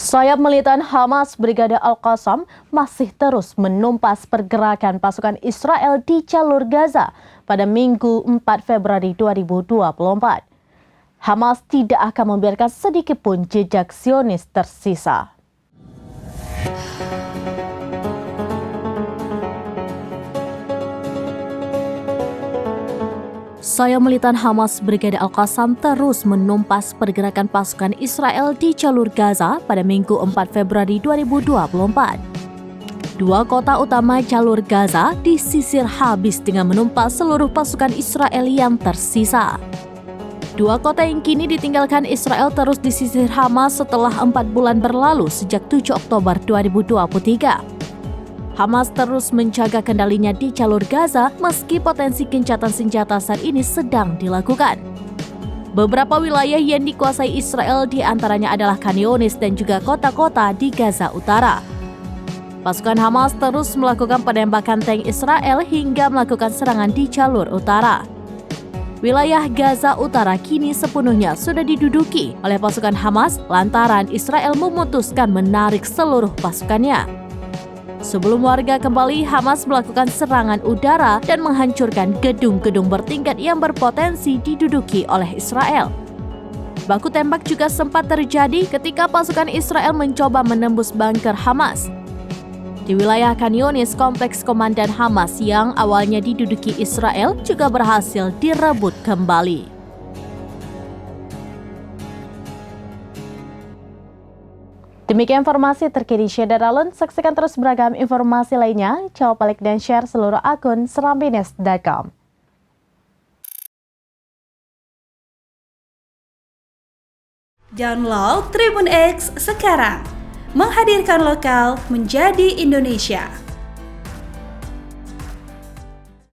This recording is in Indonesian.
Sayap militan Hamas Brigade Al-Qassam masih terus menumpas pergerakan pasukan Israel di jalur Gaza pada Minggu 4 Februari 2024. Hamas tidak akan membiarkan sedikit pun jejak Zionis tersisa. Sayap militan Hamas Brigade Al-Qassam terus menumpas pergerakan pasukan Israel di jalur Gaza pada Minggu 4 Februari 2024. Dua kota utama jalur Gaza disisir habis dengan menumpas seluruh pasukan Israel yang tersisa. Dua kota yang kini ditinggalkan Israel terus disisir Hamas setelah 4 bulan berlalu sejak 7 Oktober 2023. Hamas terus menjaga kendalinya di jalur Gaza meski potensi gencatan senjata saat ini sedang dilakukan. Beberapa wilayah yang dikuasai Israel diantaranya adalah Khan Younis dan juga kota-kota di Gaza Utara. Pasukan Hamas terus melakukan penembakan tank Israel hingga melakukan serangan di jalur utara. Wilayah Gaza Utara kini sepenuhnya sudah diduduki oleh pasukan Hamas lantaran Israel memutuskan menarik seluruh pasukannya. Sebelum warga kembali, Hamas melakukan serangan udara dan menghancurkan gedung-gedung bertingkat yang berpotensi diduduki oleh Israel. Baku tembak juga sempat terjadi ketika pasukan Israel mencoba menembus bunker Hamas. Di wilayah Khan Younis, kompleks komandan Hamas yang awalnya diduduki Israel juga berhasil direbut kembali. Demikian informasi terkini Syedar Alun. Saksikan terus beragam informasi lainnya. Jangan lupa like dan share seluruh akun serambines.com. Download Tribun X sekarang. Menghadirkan lokal menjadi Indonesia.